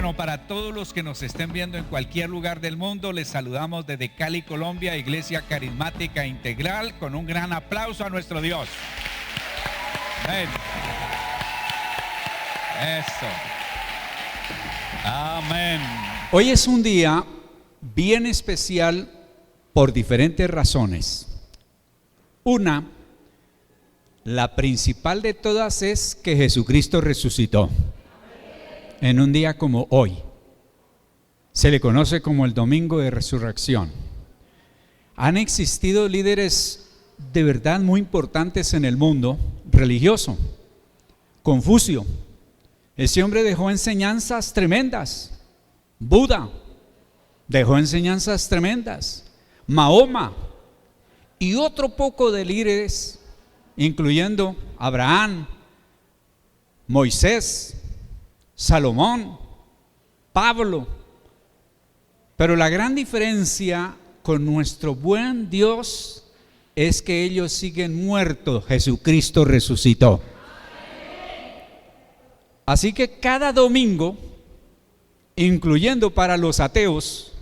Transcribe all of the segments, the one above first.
Bueno, para todos los que nos estén viendo en cualquier lugar del mundo, les saludamos desde Cali, Colombia, Iglesia Carismática Integral, con un gran aplauso a nuestro Dios. Amén. Eso. Amén. Hoy es un día bien especial por diferentes razones. Una, la principal de todas es que Jesucristo resucitó. En un día como hoy. Se le conoce como el Domingo de Resurrección. Han existido líderes de verdad muy importantes en el mundo religioso. Confucio, ese hombre dejó enseñanzas tremendas. Buda dejó enseñanzas tremendas. Mahoma y otro poco de líderes, incluyendo Abraham, Moisés, Salomón, Pablo. Pero la gran diferencia con nuestro buen Dios es que ellos siguen muertos. Jesucristo resucitó. Así que cada domingo, incluyendo para los ateos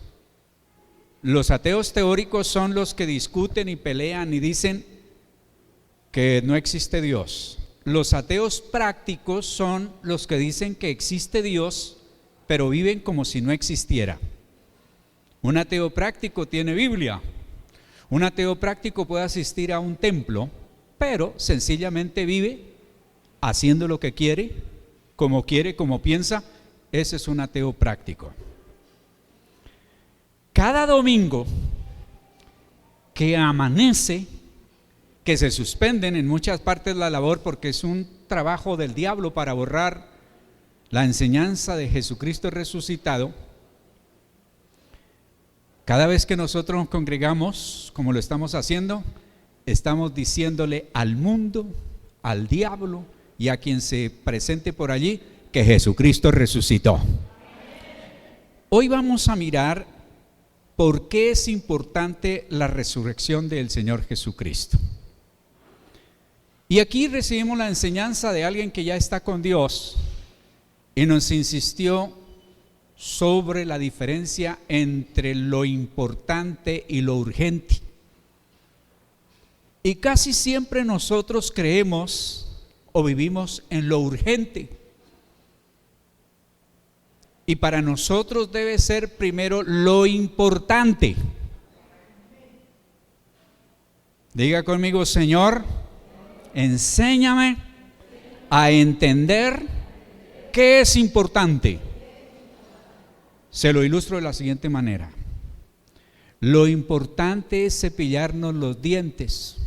teóricos son los que discuten y pelean y dicen que no existe Dios. Los ateos prácticos son los que dicen que existe Dios, pero viven como si no existiera. Un ateo práctico tiene Biblia. Un ateo práctico puede asistir a un templo, pero sencillamente vive haciendo lo que quiere, como piensa. Ese es un ateo práctico. Cada domingo que amanece, que se suspenden en muchas partes la labor porque es un trabajo del diablo para borrar la enseñanza de Jesucristo resucitado. Cada vez que nosotros nos congregamos, como lo estamos haciendo, estamos diciéndole al mundo, al diablo y a quien se presente por allí que Jesucristo resucitó. Hoy vamos a mirar por qué es importante la resurrección del Señor Jesucristo. Y aquí recibimos la enseñanza de alguien que ya está con Dios y nos insistió sobre la diferencia entre lo importante y lo urgente. Y casi siempre nosotros creemos o vivimos en lo urgente. Y para nosotros debe ser primero lo importante. Diga conmigo: Señor, enséñame a entender qué es importante. Se lo ilustro de la siguiente manera. Lo importante es cepillarnos los dientes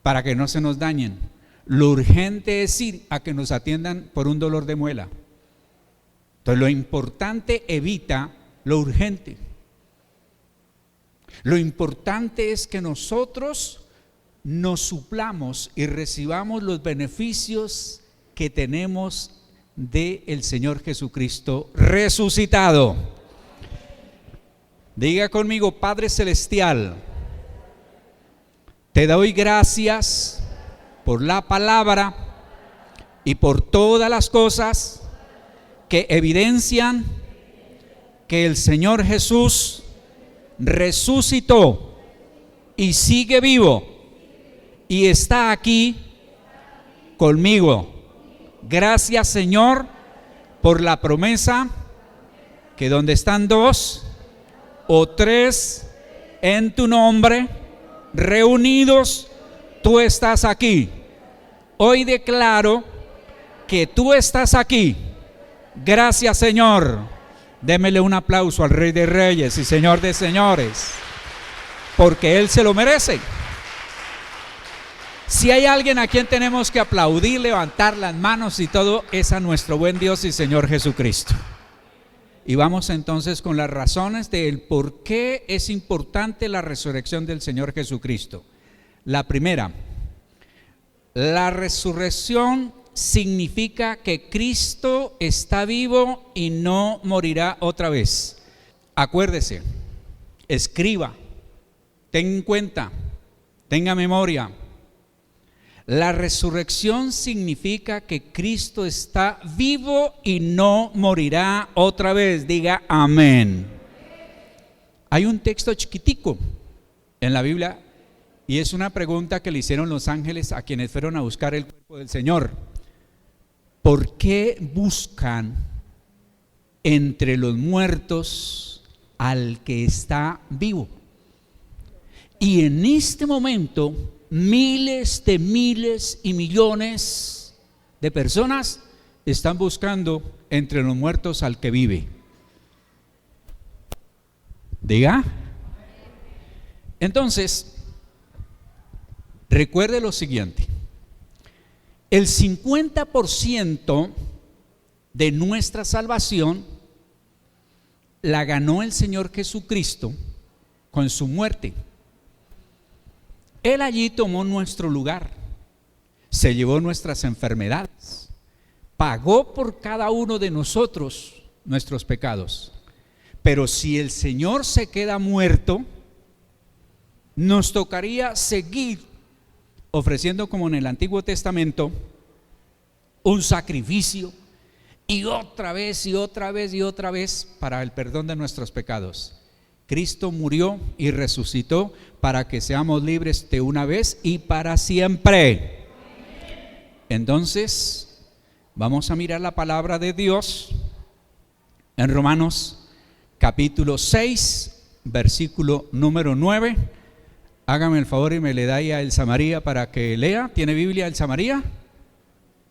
para que no se nos dañen. Lo urgente es ir a que nos atiendan por un dolor de muela. Entonces lo importante evita lo urgente. Lo importante es que nosotros nos suplamos y recibamos los beneficios que tenemos del Señor Jesucristo resucitado. Diga conmigo: Padre Celestial, te doy gracias por la palabra y por todas las cosas que evidencian que el Señor Jesús resucitó y sigue vivo y está aquí conmigo. Gracias, Señor, por la promesa que donde están dos o tres en tu nombre reunidos, tú estás aquí. Hoy declaro que tú estás aquí. Gracias, Señor. Démele un aplauso al Rey de Reyes y Señor de Señores, porque Él se lo merece. Si hay alguien a quien tenemos que aplaudir, levantar las manos y todo, es a nuestro buen Dios y Señor Jesucristo. Y vamos entonces con las razones del por qué es importante la resurrección del Señor Jesucristo. La primera, la resurrección significa que Cristo está vivo y no morirá otra vez. Acuérdese, escriba, tenga en cuenta, tenga memoria. La resurrección significa que Cristo está vivo y no morirá otra vez. Diga amén. Hay un texto chiquitico en la Biblia y es una pregunta que le hicieron los ángeles a quienes fueron a buscar el cuerpo del Señor. ¿Por qué buscan entre los muertos al que está vivo? Y en este momento miles y millones de personas están buscando entre los muertos al que vive. Diga. Entonces, recuerde lo siguiente: el 50% de nuestra salvación la ganó el Señor Jesucristo con su muerte. Él allí tomó nuestro lugar, se llevó nuestras enfermedades, pagó por cada uno de nosotros nuestros pecados. Pero si el Señor se queda muerto, nos tocaría seguir ofreciendo, como en el Antiguo Testamento, un sacrificio y otra vez y otra vez y otra vez para el perdón de nuestros pecados. Cristo murió y resucitó para que seamos libres de una vez y para siempre. Entonces, vamos a mirar la palabra de Dios en Romanos capítulo 6, versículo número 9. Hágame el favor y me le da ahí a Elsa María para que lea. ¿Tiene Biblia Elsa María?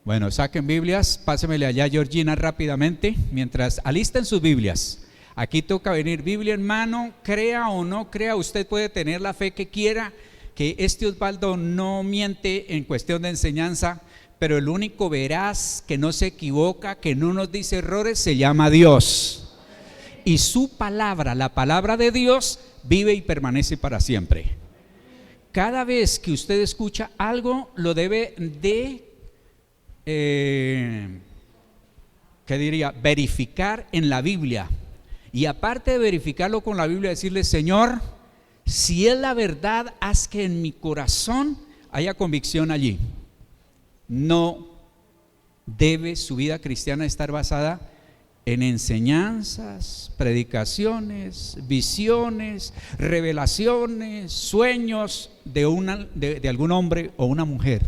Bueno, saquen Biblias, pásemele allá a Georgina rápidamente, mientras alisten sus Biblias. Aquí toca venir Biblia en mano, crea o no crea, usted puede tener la fe que quiera, que este Osvaldo no miente en cuestión de enseñanza, pero el único veraz, que no se equivoca, que no nos dice errores, se llama Dios. Y su palabra, la palabra de Dios, vive y permanece para siempre. Cada vez que usted escucha algo, lo debe de, verificar en la Biblia. Y aparte de verificarlo con la Biblia, decirle: Señor, si es la verdad, haz que en mi corazón haya convicción allí. No debe su vida cristiana estar basada en enseñanzas, predicaciones, visiones, revelaciones, sueños de algún hombre o una mujer.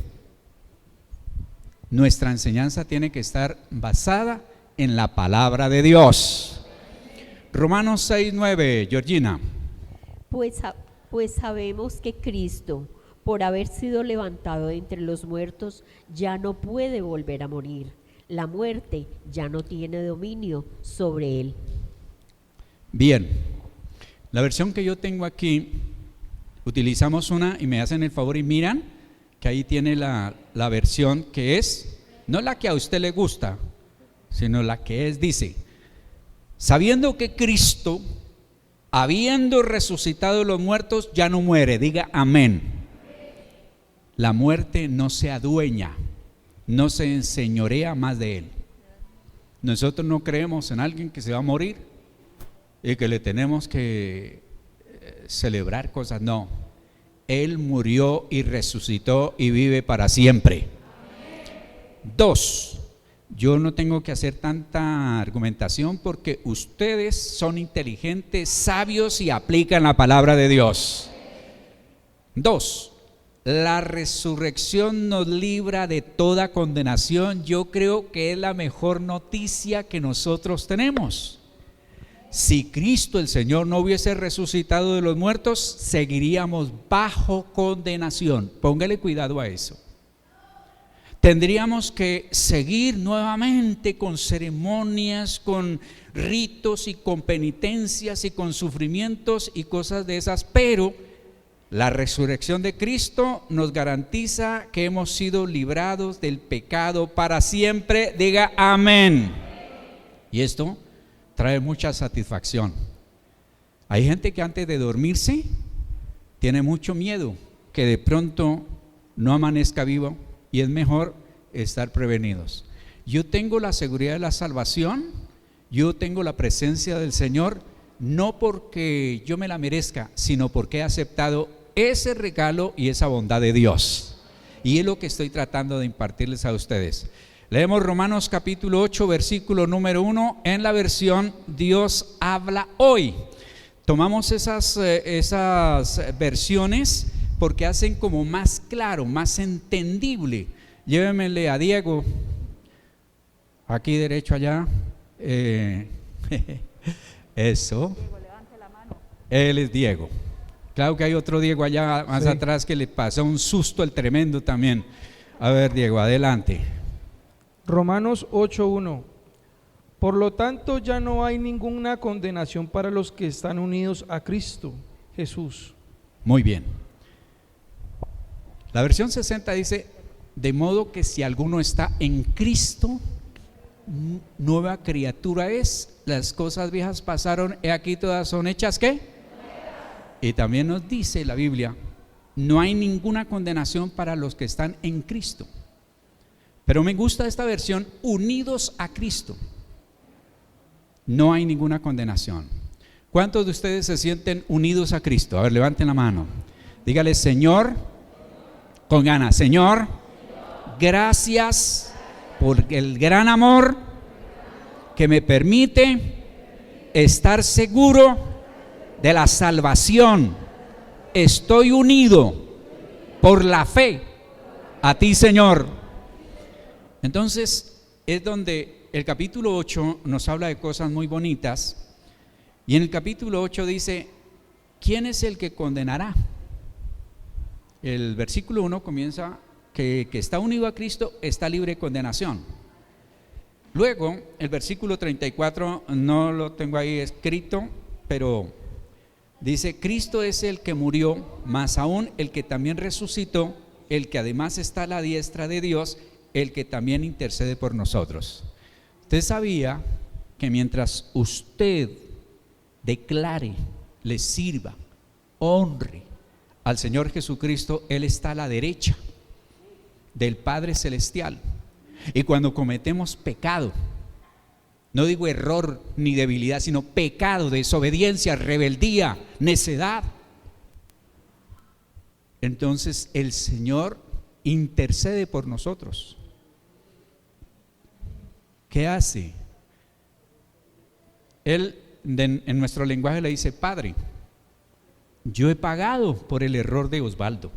Nuestra enseñanza tiene que estar basada en la palabra de Dios. Romanos 6:9, Georgina. Pues sabemos que Cristo, por haber sido levantado de entre los muertos, ya no puede volver a morir. La muerte ya no tiene dominio sobre él. Bien, la versión que yo tengo aquí, utilizamos una, y me hacen el favor y miran que ahí tiene la versión que es, no la que a usted le gusta, sino la que es, dice: sabiendo que Cristo, habiendo resucitado de los muertos, ya no muere. Diga amén. La muerte no se adueña, no se enseñorea más de él. Nosotros no creemos en alguien que se va a morir y que le tenemos que celebrar cosas. No, él murió y resucitó y vive para siempre. 2, yo no tengo que hacer tanta argumentación porque ustedes son inteligentes, sabios y aplican la palabra de Dios. 2, la resurrección nos libra de toda condenación. Yo creo que es la mejor noticia que nosotros tenemos. Si Cristo el Señor no hubiese resucitado de los muertos, seguiríamos bajo condenación. Póngale cuidado a eso. Tendríamos que seguir nuevamente con ceremonias, con ritos y con penitencias y con sufrimientos y cosas de esas, pero la resurrección de Cristo nos garantiza que hemos sido librados del pecado para siempre. Diga amén. Y esto trae mucha satisfacción. Hay gente que antes de dormirse tiene mucho miedo que de pronto no amanezca vivo, y es mejor estar prevenidos. Yo tengo la seguridad de la salvación, yo tengo la presencia del Señor, no porque yo me la merezca, sino porque he aceptado ese regalo y esa bondad de Dios. Y es lo que estoy tratando de impartirles a ustedes. Leemos Romanos capítulo 8, versículo número 1 en la versión Dios habla hoy. Tomamos esas versiones porque hacen como más claro, más entendible. Llévenmele a Diego, aquí derecho allá. Eso. Diego, levante la mano. Él es Diego. Claro que hay otro Diego allá más atrás que le pasó un susto el tremendo también. A ver, Diego, adelante. Romanos 8:1. Por lo tanto, ya no hay ninguna condenación para los que están unidos a Cristo Jesús. Muy bien. La versión 60 dice: de modo que si alguno está en Cristo, nueva criatura es, las cosas viejas pasaron, he aquí todas son hechas ¿qué? Y también nos dice la Biblia: no hay ninguna condenación para los que están en Cristo. Pero me gusta esta versión, unidos a Cristo. No hay ninguna condenación. ¿Cuántos de ustedes se sienten unidos a Cristo? A ver, levanten la mano. Dígale: Señor, con ganas, Señor, gracias por el gran amor que me permite estar seguro de la salvación. Estoy unido por la fe a ti, Señor. Entonces es donde el capítulo 8 nos habla de cosas muy bonitas, y en el capítulo 8 dice: ¿quién es el que condenará? El versículo 1 comienza que está unido a Cristo está libre de condenación. Luego el versículo 34 no lo tengo ahí escrito, pero dice: Cristo es el que murió, más aún el que también resucitó, el que además está a la diestra de Dios, el que también intercede por nosotros. Usted sabía que mientras usted declare, le sirva, honre al Señor Jesucristo, Él está a la derecha del Padre Celestial. Y cuando cometemos pecado, no digo error ni debilidad, sino pecado, desobediencia, rebeldía, necedad, entonces el Señor intercede por nosotros. ¿Qué hace? Él en nuestro lenguaje le dice: Padre, yo he pagado por el error de Osvaldo.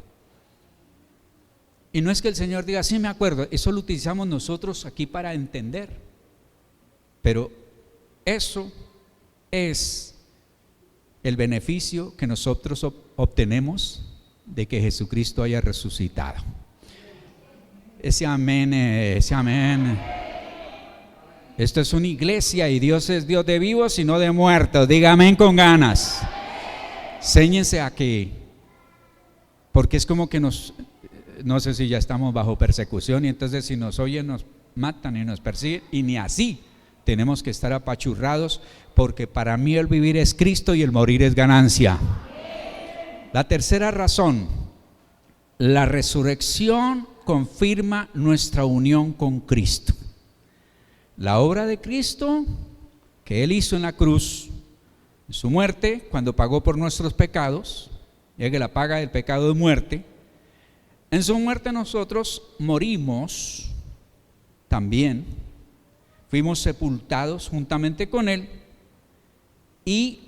Y no es que el Señor diga: sí, me acuerdo. Eso lo utilizamos nosotros aquí para entender, pero eso es el beneficio que nosotros obtenemos de que Jesucristo haya resucitado. Ese amén, ese amén. Esto es una iglesia y Dios es Dios de vivos y no de muertos. Diga amén con ganas. Séñense aquí, porque es como que no sé si ya estamos bajo persecución, y entonces si nos oyen nos matan y nos persiguen, y ni así. Tenemos que estar apachurrados, porque para mí el vivir es Cristo y el morir es ganancia. La tercera razón: la resurrección confirma nuestra unión con Cristo. La obra de Cristo que Él hizo en la cruz, en su muerte, cuando pagó por nuestros pecados, ya que la paga del pecado de muerte, en su muerte nosotros morimos también, fuimos sepultados juntamente con Él, y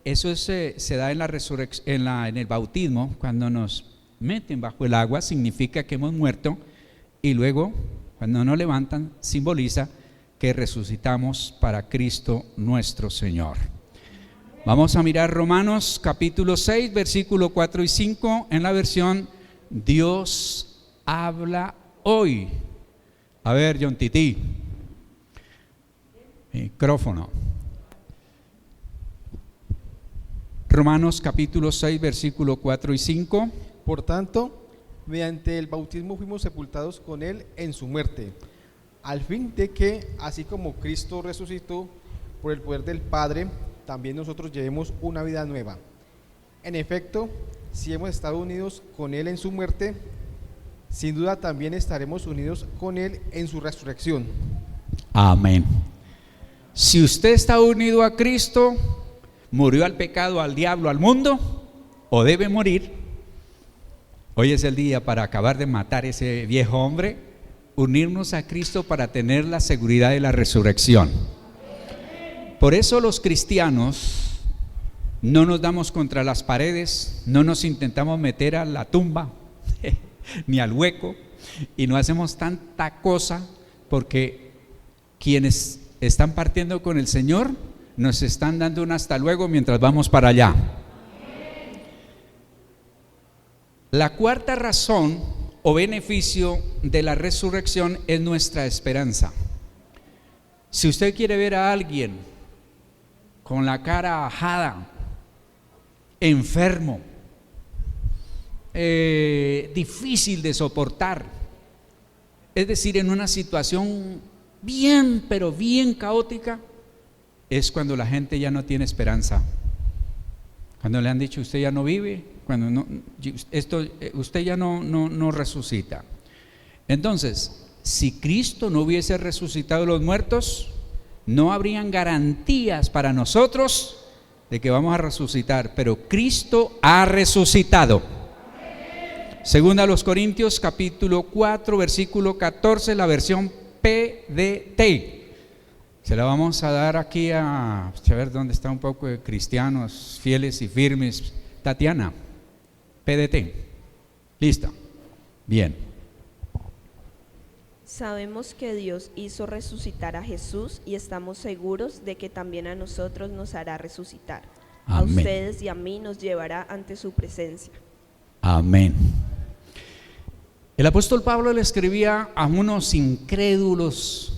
eso se da en la resurrección, en el bautismo. Cuando nos meten bajo el agua significa que hemos muerto, y luego cuando nos levantan simboliza que resucitamos para Cristo nuestro Señor. Vamos a mirar Romanos capítulo 6, versículo 4 y 5 en la versión Dios habla hoy. A ver, John Tití, micrófono. Romanos capítulo 6, versículo 4 y 5. Por tanto, mediante el bautismo fuimos sepultados con Él en su muerte, al fin de que, así como Cristo resucitó por el poder del Padre, también nosotros llevemos una vida nueva. En efecto, si hemos estado unidos con Él en su muerte, sin duda también estaremos unidos con Él en su resurrección. Amén. Si usted está unido a Cristo, murió al pecado, al diablo, al mundo, o debe morir, Hoy es el día para acabar de matar ese viejo hombre, unirnos a Cristo para tener la seguridad de la resurrección. Por eso los cristianos no nos damos contra las paredes, no nos intentamos meter a la tumba ni al hueco, y no hacemos tanta cosa, porque quienes están partiendo con el Señor nos están dando un hasta luego mientras vamos para allá. La cuarta razón o beneficio de la resurrección es nuestra esperanza. Si usted quiere ver a alguien con la cara ajada, enfermo, difícil de soportar, es decir, en una situación bien, pero bien caótica, es cuando la gente ya no tiene esperanza. Cuando le han dicho usted ya no vive, cuando no, usted ya no resucita. Entonces, si Cristo no hubiese resucitado a los muertos, no habrían garantías para nosotros de que vamos a resucitar, pero Cristo ha resucitado. Segunda a los Corintios capítulo 4 versículo 14, la versión PDT. Se la vamos a dar aquí a ver dónde está un poco de cristianos fieles y firmes. Tatiana, PDT. ¿Lista? Bien. Sabemos que Dios hizo resucitar a Jesús y estamos seguros de que también a nosotros nos hará resucitar. Amén. A ustedes y a mí nos llevará ante su presencia. Amén. El apóstol Pablo le escribía a unos incrédulos,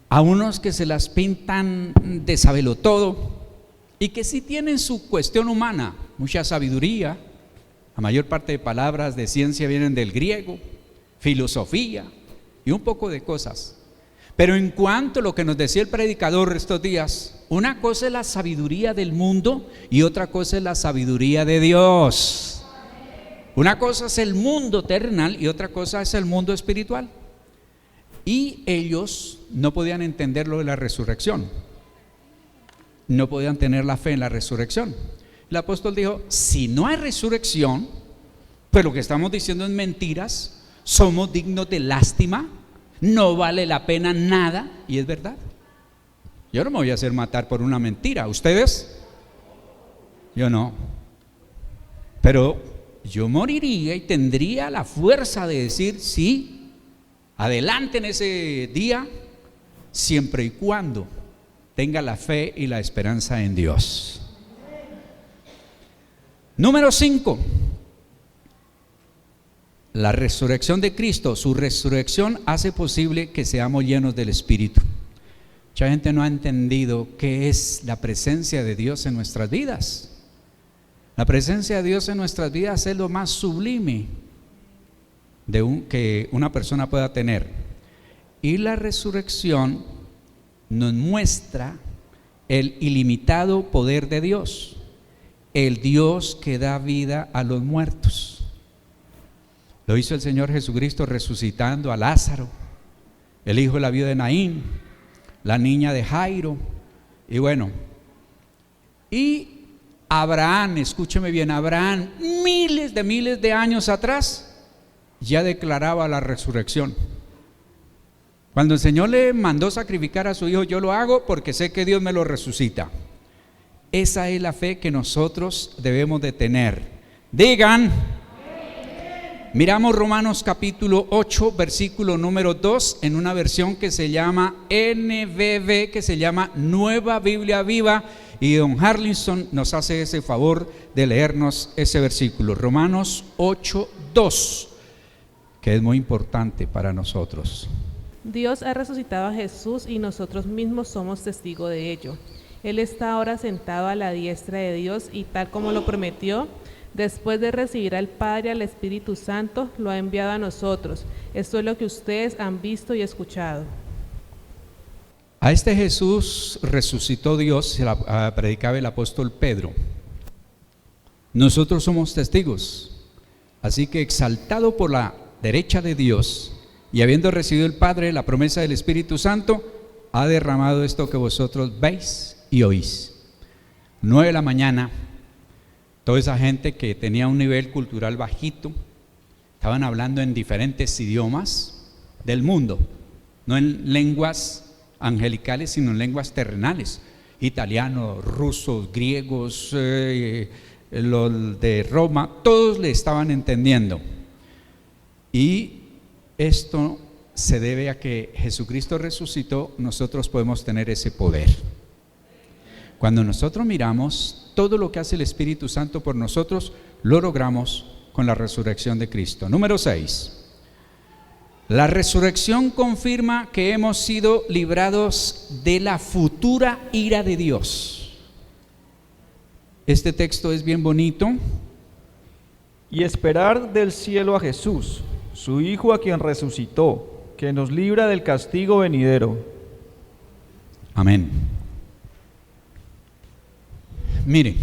a unos que se las pintan de sabelotodo y que sí tienen su cuestión humana, mucha sabiduría. La mayor parte de palabras de ciencia vienen del griego, filosofía y un poco de cosas. Pero en cuanto a lo que nos decía el predicador estos días, una cosa es la sabiduría del mundo y otra cosa es la sabiduría de Dios. Una cosa es el mundo terrenal y otra cosa es el mundo espiritual. Y ellos no podían entender lo de la resurrección, no podían tener la fe en la resurrección. El apóstol dijo, si no hay resurrección, pues lo que estamos diciendo es mentiras, somos dignos de lástima, no vale la pena nada. Y es verdad. Yo no me voy a hacer matar por una mentira. ¿Ustedes? Yo no. Pero yo moriría y tendría la fuerza de decir sí, adelante en ese día, siempre y cuando tenga la fe y la esperanza en Dios. Número 5. La resurrección de Cristo, su resurrección hace posible que seamos llenos del Espíritu. Mucha gente no ha entendido qué es la presencia de Dios en nuestras vidas. La presencia de Dios en nuestras vidas es lo más sublime que una persona pueda tener. Y la resurrección nos muestra el ilimitado poder de Dios, el Dios que da vida a los muertos. Lo hizo el Señor Jesucristo resucitando a Lázaro, el hijo de la viuda de Naín, la niña de Jairo, y bueno, y Abraham, escúcheme bien, Abraham miles de años atrás ya declaraba la resurrección. Cuando el Señor le mandó sacrificar a su hijo, yo lo hago porque sé que Dios me lo resucita. Esa es la fe que nosotros debemos de tener. Digan, miramos Romanos capítulo 8, versículo número 2, en una versión que se llama NBV, que se llama Nueva Biblia Viva, y don Harlinson nos hace ese favor de leernos ese versículo, Romanos 8, 2, que es muy importante para nosotros. Dios ha resucitado a Jesús y nosotros mismos somos testigos de ello. Él está ahora sentado a la diestra de Dios y tal como lo prometió, después de recibir al Padre y al Espíritu Santo, lo ha enviado a nosotros. Esto es lo que ustedes han visto y escuchado. A este Jesús resucitó Dios, se la predicaba el apóstol Pedro. Nosotros somos testigos. Así que exaltado por la derecha de Dios y habiendo recibido el Padre la promesa del Espíritu Santo, ha derramado esto que vosotros veis y oís. 9 de la mañana, toda esa gente que tenía un nivel cultural bajito, Estaban hablando en diferentes idiomas del mundo, no en lenguas angelicales, sino en lenguas terrenales. Italianos, rusos, griegos, los de Roma, todos le estaban entendiendo. Y esto se debe a que Jesucristo resucitó, nosotros podemos tener ese poder. Cuando nosotros miramos todo lo que hace el Espíritu Santo por nosotros, lo logramos con la resurrección de Cristo. Número 6. La resurrección confirma que hemos sido librados de la futura ira de Dios. Este texto es bien bonito. Y esperar del cielo a Jesús, su Hijo, a quien resucitó, que nos libra del castigo venidero. Amén. Mire,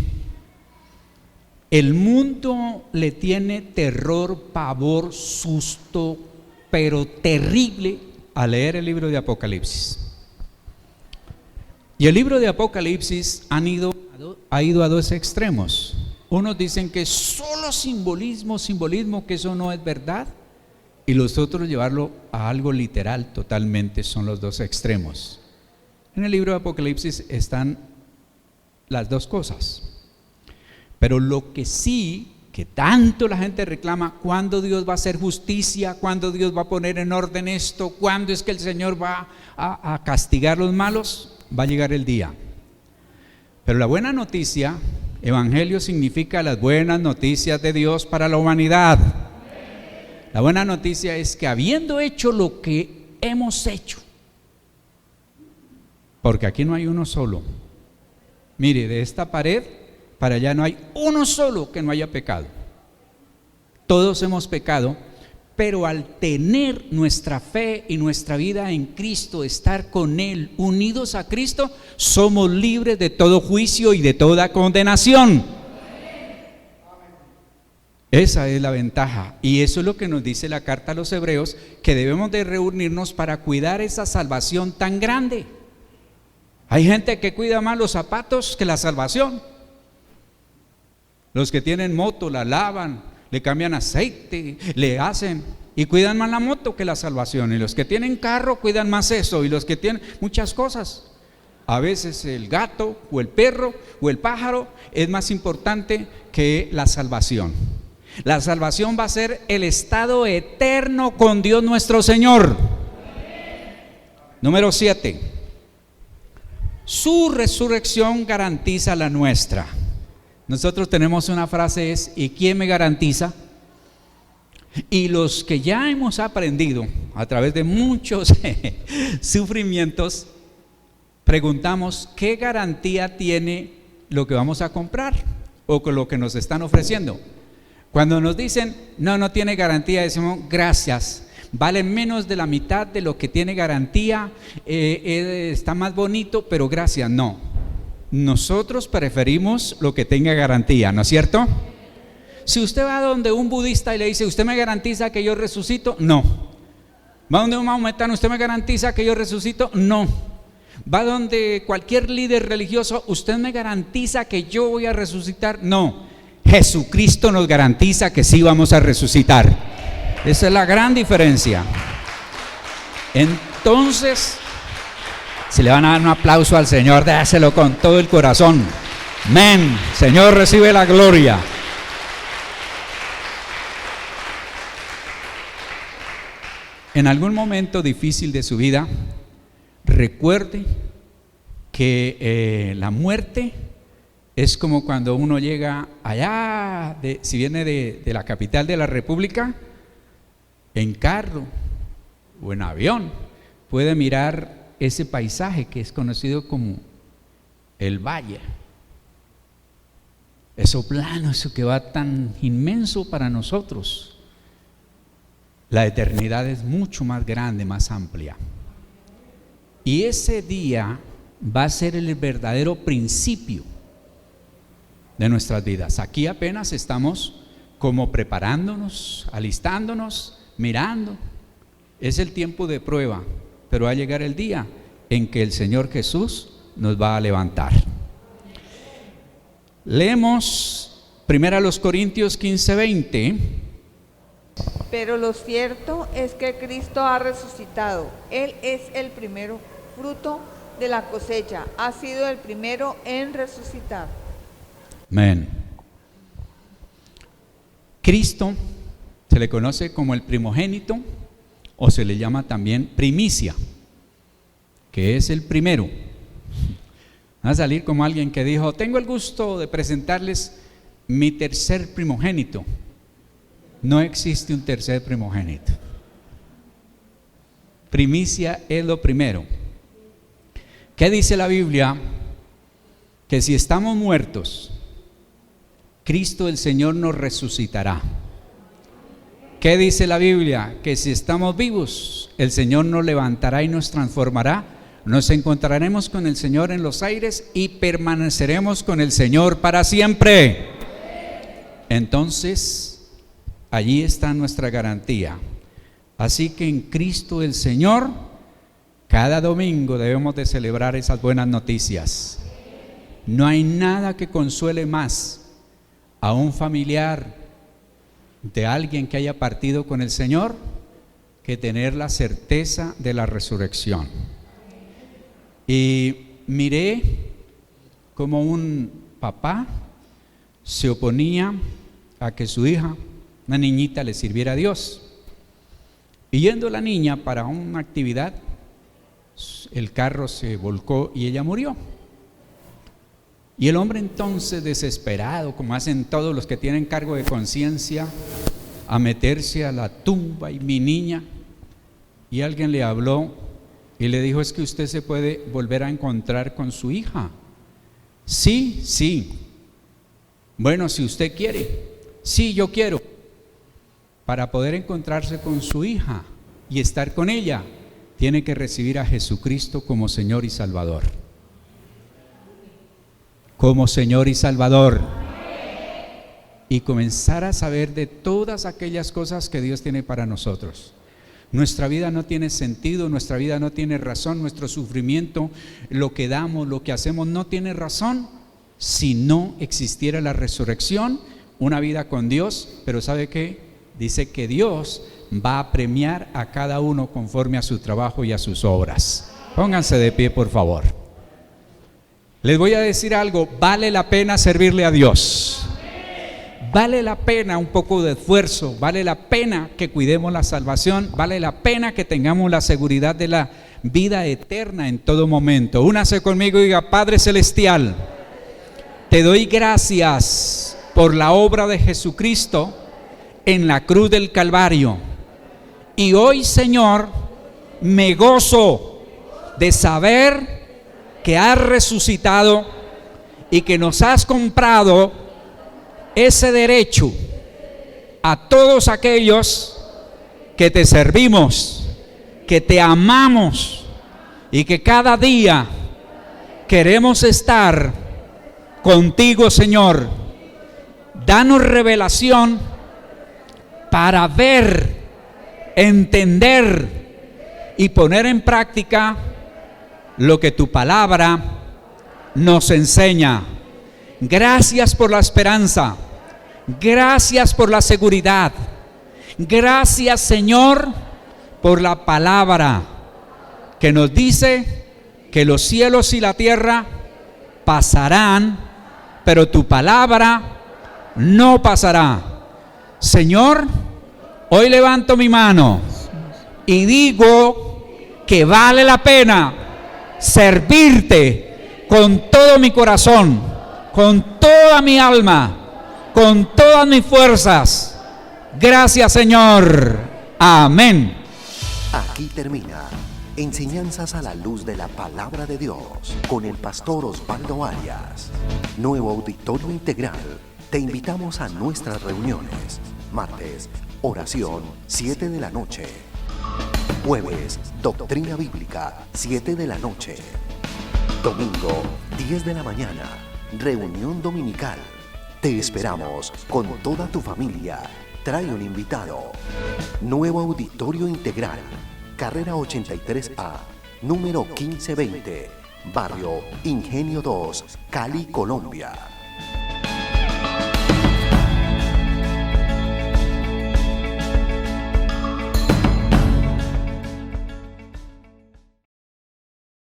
el mundo le tiene terror, pavor, susto, pero terrible a leer el libro de Apocalipsis. Y el libro de Apocalipsis ha ido a dos extremos. Unos dicen que es solo simbolismo, que eso no es verdad, y los otros llevarlo a algo literal totalmente. Son los dos extremos. En el libro de Apocalipsis están las dos cosas. Pero lo que sí, que tanto la gente reclama, ¿cuándo Dios va a hacer justicia? ¿Cuándo Dios va a poner en orden esto? ¿Cuándo es que el Señor va a castigar a los malos? Va a llegar el día. Pero la buena noticia, evangelio significa las buenas noticias de Dios para la humanidad. La buena noticia es que habiendo hecho lo que hemos hecho, porque aquí no hay uno solo. Mire, de esta pared para allá no hay uno solo que no haya pecado. Todos hemos pecado, pero al tener nuestra fe y nuestra vida en Cristo, estar con Él, unidos a Cristo, somos libres de todo juicio y de toda condenación. Esa es la ventaja, y eso es lo que nos dice la carta a los Hebreos, que debemos de reunirnos para cuidar esa salvación tan grande. Hay gente que cuida más los zapatos que la salvación. Los que tienen moto la lavan, le cambian aceite, le hacen, y cuidan más la moto que la salvación. Y los que tienen carro cuidan más eso, y los que tienen muchas cosas. A veces el gato o el perro o el pájaro es más importante que la salvación. La salvación va a ser el estado eterno con Dios nuestro Señor. Número 7. Su resurrección garantiza la nuestra. Nosotros tenemos una frase, es: ¿y quién me garantiza? Y los que ya hemos aprendido a través de muchos sufrimientos, preguntamos: ¿qué garantía tiene lo que vamos a comprar o con lo que nos están ofreciendo? Cuando nos dicen no tiene garantía, decimos: gracias, vale menos de la mitad de lo que tiene garantía, está más bonito, pero gracias. No, nosotros preferimos lo que tenga garantía, ¿no es cierto? Si usted va donde un budista y le dice: ¿usted me garantiza que yo resucito? No. Va donde un maometano: ¿usted me garantiza que yo resucito? No. Va donde cualquier líder religioso: ¿usted me garantiza que yo voy a resucitar? No. Jesucristo nos garantiza que sí vamos a resucitar. Esa es la gran diferencia. Entonces, si le van a dar un aplauso al Señor, dáselo con todo el corazón. Amén. Señor, recibe la gloria. En algún momento difícil de su vida, recuerde que la muerte es como cuando uno llega allá, si viene de la capital de la República, en carro o en avión, puede mirar ese paisaje que es conocido como el valle. Eso plano, eso que va tan inmenso para nosotros. La eternidad es mucho más grande, más amplia. Y ese día va a ser el verdadero principio de nuestras vidas. Aquí apenas estamos como preparándonos, alistándonos, mirando. Es el tiempo de prueba, pero va a llegar el día en que el Señor Jesús nos va a levantar. Leemos 1 Corintios 15:20. Pero lo cierto es que Cristo ha resucitado. Él es el primero fruto de la cosecha. Ha sido el primero en resucitar. Amén. Cristo se le conoce como el primogénito o se le llama también primicia, que es el primero. Va a salir como alguien que dijo: tengo el gusto de presentarles mi tercer primogénito. No existe un tercer primogénito. Primicia es lo primero. ¿Qué dice la Biblia? Que si estamos muertos, Cristo el Señor nos resucitará. ¿Qué dice la Biblia? Que si estamos vivos, el Señor nos levantará y nos transformará. Nos encontraremos con el Señor en los aires y permaneceremos con el Señor para siempre. Entonces, allí está nuestra garantía. Así que en Cristo el Señor, cada domingo debemos de celebrar esas buenas noticias. No hay nada que consuele más a un familiar de alguien que haya partido con el Señor que tener la certeza de la resurrección. Y miré como un papá se oponía a que su hija, una niñita, le sirviera a Dios. Y yendo la niña para una actividad, el carro se volcó y ella murió. Y el hombre entonces, desesperado, como hacen todos los que tienen cargo de conciencia, a meterse a la tumba y mi niña, y alguien le habló y le dijo: es que usted se puede volver a encontrar con su hija. Sí, sí. Bueno, si usted quiere. Sí, yo quiero. Para poder encontrarse con su hija y estar con ella, tiene que recibir a Jesucristo como Señor y Salvador. Como Señor y Salvador. Y comenzar a saber de todas aquellas cosas que Dios tiene para nosotros. Nuestra vida no tiene sentido, nuestra vida no tiene razón, nuestro sufrimiento, lo que damos, lo que hacemos no tiene razón si no existiera la resurrección, una vida con Dios. Pero ¿sabe qué? Dice que Dios va a premiar a cada uno conforme a su trabajo y a sus obras. Pónganse de pie, por favor. Les voy a decir algo: vale la pena servirle a Dios. Vale la pena un poco de esfuerzo, vale la pena que cuidemos la salvación, vale la pena que tengamos la seguridad de la vida eterna en todo momento. Únase conmigo y diga: Padre Celestial, te doy gracias por la obra de Jesucristo en la cruz del Calvario. Y hoy, Señor, me gozo de saber que has resucitado y que nos has comprado ese derecho a todos aquellos que te servimos, que te amamos y que cada día queremos estar contigo, Señor. Danos revelación para ver, entender y poner en práctica lo que tu palabra nos enseña. Gracias por la esperanza, gracias por la seguridad, gracias, Señor, por la palabra que nos dice que los cielos y la tierra pasarán, pero tu palabra no pasará. Señor, hoy levanto mi mano y digo que vale la pena servirte con todo mi corazón, con toda mi alma, con todas mis fuerzas. Gracias, Señor. Amén. Aquí termina Enseñanzas a la luz de la palabra de Dios con el pastor Osvaldo Arias. Nuevo Auditorio Integral. Te invitamos a nuestras reuniones. Martes, oración, 7 de la noche. Jueves, doctrina bíblica, 7 de la noche. Domingo, 10 de la mañana, reunión dominical. Te esperamos con toda tu familia. Trae un invitado. Nuevo Auditorio Integral, carrera 83A, número 1520, barrio Ingenio 2, Cali, Colombia.